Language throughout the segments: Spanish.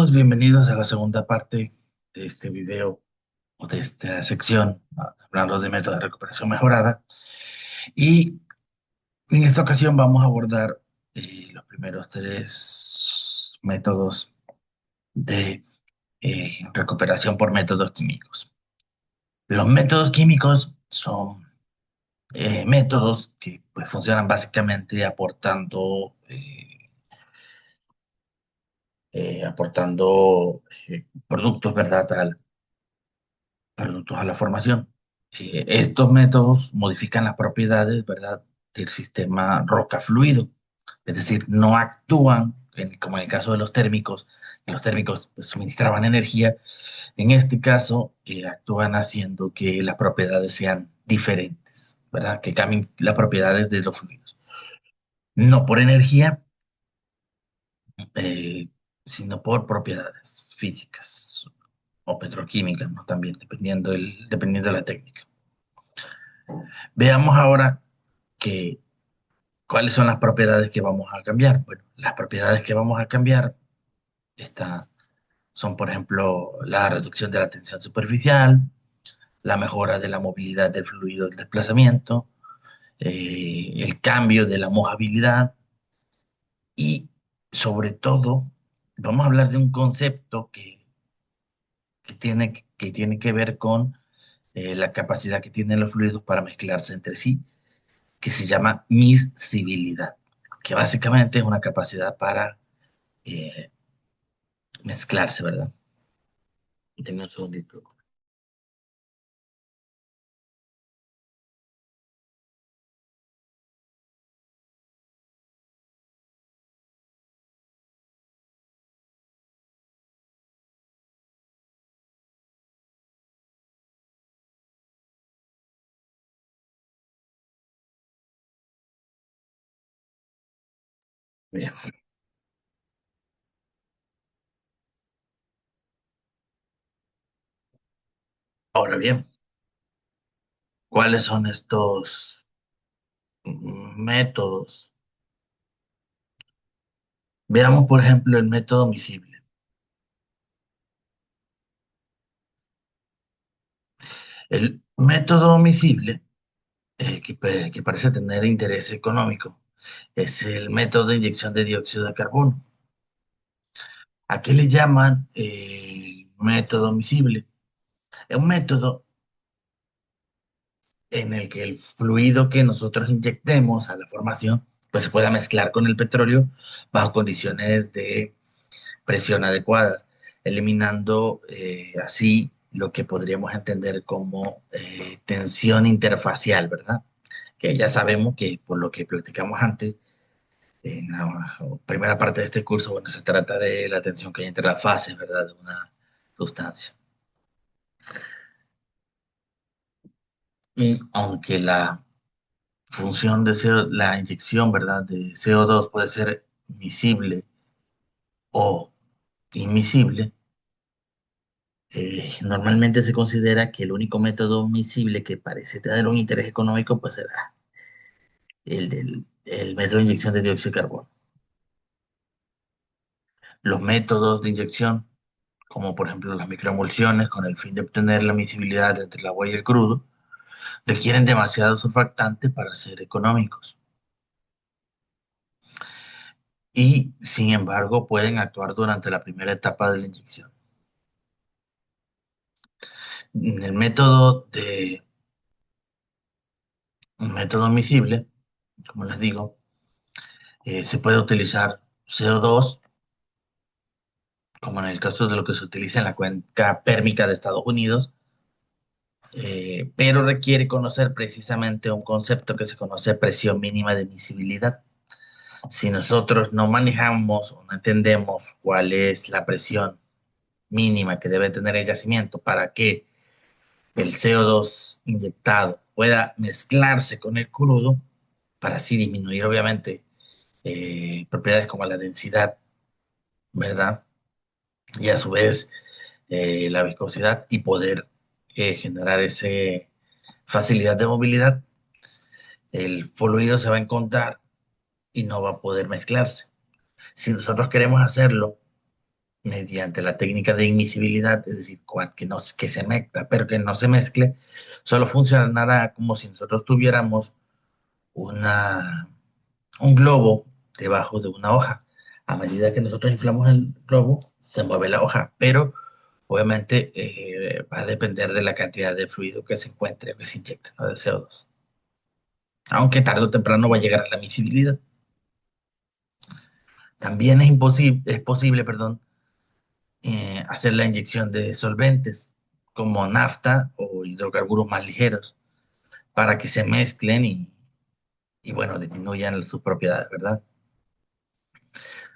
Todos bienvenidos a la segunda parte de este video o de esta sección, hablando de métodos de recuperación mejorada. Y en esta ocasión vamos a abordar los primeros tres métodos de recuperación por métodos químicos. Los métodos químicos son métodos que pues, funcionan básicamente aportando productos, ¿verdad? Productos a la formación. Estos métodos modifican las propiedades, ¿verdad?, del sistema roca-fluido, es decir, no actúan, como en el caso de los térmicos, que los térmicos pues, suministraban energía. En este caso, actúan haciendo que las propiedades sean diferentes, ¿verdad?, que cambien las propiedades de los fluidos. No por energía, eh, sino por propiedades físicas o petroquímicas, ¿no? También, dependiendo de la técnica. Veamos ahora que, cuáles son las propiedades que vamos a cambiar. Bueno, las propiedades que vamos a cambiar está, son, por ejemplo, la reducción de la tensión superficial, la mejora de la movilidad del fluido del desplazamiento, el cambio de la mojabilidad y, sobre todo, vamos a hablar de un concepto que tiene que ver con la capacidad que tienen los fluidos para mezclarse entre sí, que se llama miscibilidad, que básicamente es una capacidad para eh, mezclarse, ¿verdad? Tengo un segundito. Bien. Ahora bien, ¿cuáles son estos métodos? Veamos, por ejemplo, el método miscible. El método miscible, que parece tener interés económico, es el método de inyección de dióxido de carbono. ¿A qué le llaman método miscible? Es un método en el que el fluido que nosotros inyectemos a la formación pues se pueda mezclar con el petróleo bajo condiciones de presión adecuada, eliminando así lo que podríamos entender como tensión interfacial, ¿verdad? Que ya sabemos que por lo que platicamos antes, en la primera parte de este curso, bueno, se trata de la tensión que hay entre las fases, ¿verdad? De una sustancia. Y aunque la función de la inyección, ¿verdad?, de CO2 puede ser miscible o inmiscible, normalmente se considera que el único método miscible que parece tener un interés económico pues será el método de inyección de dióxido de carbono. Los métodos de inyección, como por ejemplo las microemulsiones, con el fin de obtener la miscibilidad entre el agua y el crudo, requieren demasiado surfactante para ser económicos y, sin embargo, pueden actuar durante la primera etapa de la inyección. En el método miscible, como les digo, se puede utilizar CO2, como en el caso de lo que se utiliza en la cuenca pérmica de Estados Unidos, pero requiere conocer precisamente un concepto que se conoce presión mínima de miscibilidad. Si nosotros no manejamos o no entendemos cuál es la presión mínima que debe tener el yacimiento para que el CO2 inyectado pueda mezclarse con el crudo, para así disminuir obviamente propiedades como la densidad, ¿verdad? Y a su vez la viscosidad y poder generar esa facilidad de movilidad, el fluido se va a encontrar y no va a poder mezclarse. Si nosotros queremos hacerlo mediante la técnica de invisibilidad, es decir, que se mezcla, pero que no se mezcle, solo funcionará como si nosotros tuviéramos una, un globo debajo de una hoja. A medida que nosotros inflamos el globo, se mueve la hoja, pero obviamente va a depender de la cantidad de fluido que se encuentre, que se inyecte, ¿no? De CO2. Aunque tarde o temprano va a llegar a la miscibilidad. También es posible, perdón, hacer la inyección de solventes como nafta o hidrocarburos más ligeros para que se mezclen y bueno, disminuyan sus propiedades, ¿verdad?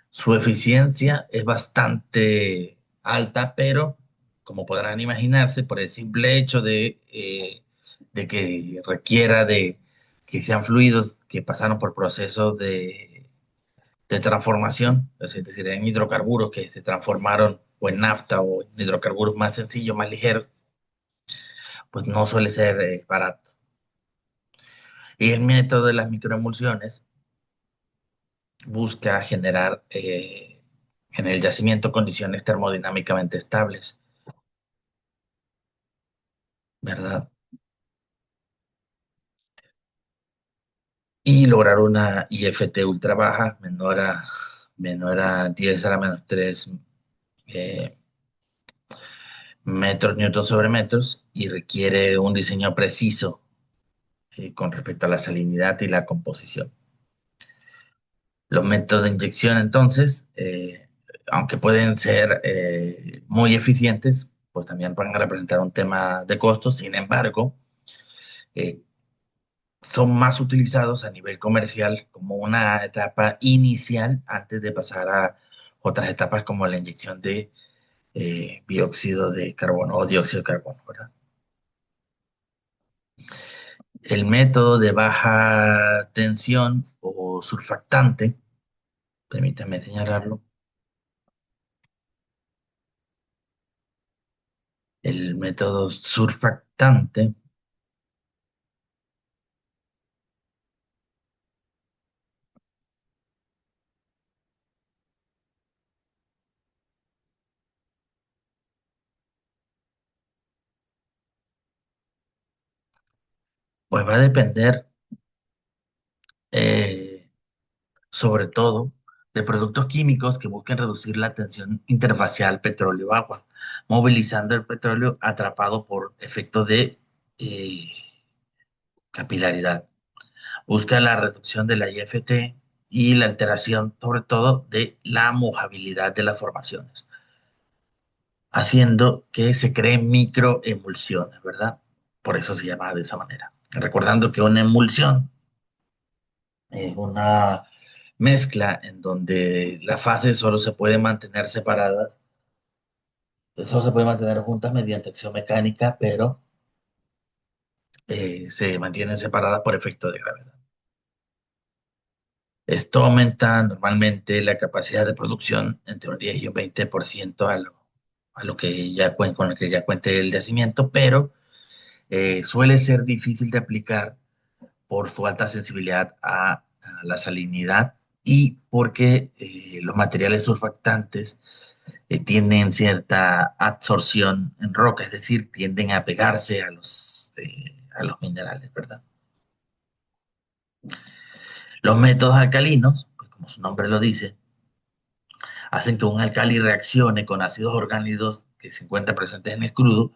Su eficiencia es bastante alta, pero como podrán imaginarse, por el simple hecho de que requiera de que sean fluidos que pasaron por procesos de transformación, es decir, en hidrocarburos que se transformaron o en nafta o en hidrocarburos más sencillos, más ligeros, pues no suele ser barato. Y el método de las microemulsiones busca generar en el yacimiento condiciones termodinámicamente estables, ¿verdad? Y lograr una IFT ultra baja, menor a 10 a la menos 3 eh, metros newton sobre metros y requiere un diseño preciso con respecto a la salinidad y la composición. Los métodos de inyección, entonces, aunque pueden ser muy eficientes, pues también pueden representar un tema de costos. Sin embargo, eh, son más utilizados a nivel comercial como una etapa inicial antes de pasar a otras etapas como la inyección de dióxido de carbono o dióxido de carbono, ¿verdad? El método de baja tensión o surfactante, permítame señalarlo, el método surfactante, pues va a depender eh, sobre todo de productos químicos que busquen reducir la tensión interfacial petróleo-agua, movilizando el petróleo atrapado por efectos de eh, capilaridad. Busca la reducción de la IFT y la alteración, sobre todo, de la mojabilidad de las formaciones, haciendo que se creen microemulsiones, ¿verdad? Por eso se llama de esa manera. Recordando que una emulsión es una mezcla en donde las fases solo se pueden mantener separadas, solo se pueden mantener juntas mediante acción mecánica, pero se mantienen separadas por efecto de gravedad. Esto aumenta normalmente la capacidad de producción entre un 10 y un 20% a lo que ya con lo que ya cuente el yacimiento, pero suele ser difícil de aplicar por su alta sensibilidad a la salinidad y porque los materiales surfactantes tienen cierta absorción en roca, es decir, tienden a pegarse a los minerales, ¿verdad? Los métodos alcalinos, pues como su nombre lo dice, hacen que un alcali reaccione con ácidos orgánicos que se encuentran presentes en el crudo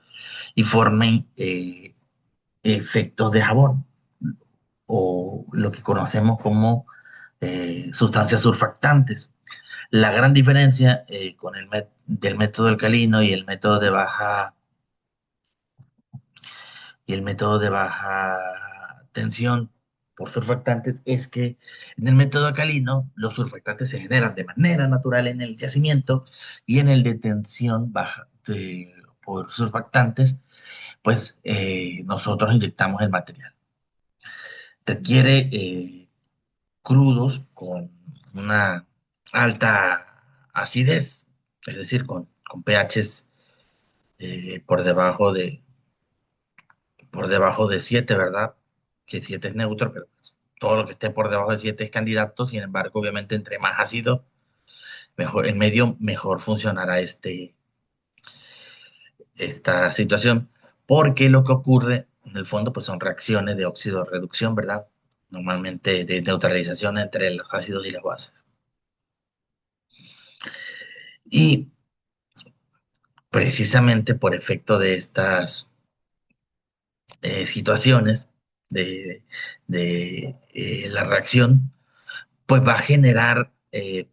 y formen efectos de jabón o lo que conocemos como sustancias surfactantes. La gran diferencia del método alcalino y el método de baja tensión por surfactantes es que en el método alcalino los surfactantes se generan de manera natural en el yacimiento y en el de tensión baja por surfactantes, pues nosotros inyectamos el material. Requiere crudos con una alta acidez, es decir, con pHs por por debajo de 7, ¿verdad? Que 7 es neutro, pero pues, todo lo que esté por debajo de 7 es candidato. Sin embargo, obviamente, entre más ácido, mejor, en medio mejor funcionará esta situación, porque lo que ocurre en el fondo pues son reacciones de óxido reducción, ¿verdad? Normalmente de neutralización entre los ácidos y las bases. Y precisamente por efecto de estas situaciones de la reacción, pues va a generar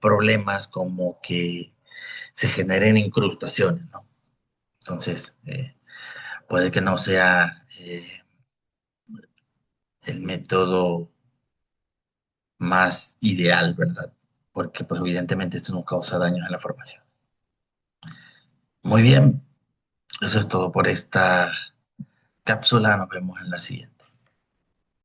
problemas como que se generen incrustaciones, ¿no? Entonces, puede que no sea el método más ideal, ¿verdad? Porque pues evidentemente esto no causa daños en la formación. Muy bien, eso es todo por esta cápsula. Nos vemos en la siguiente.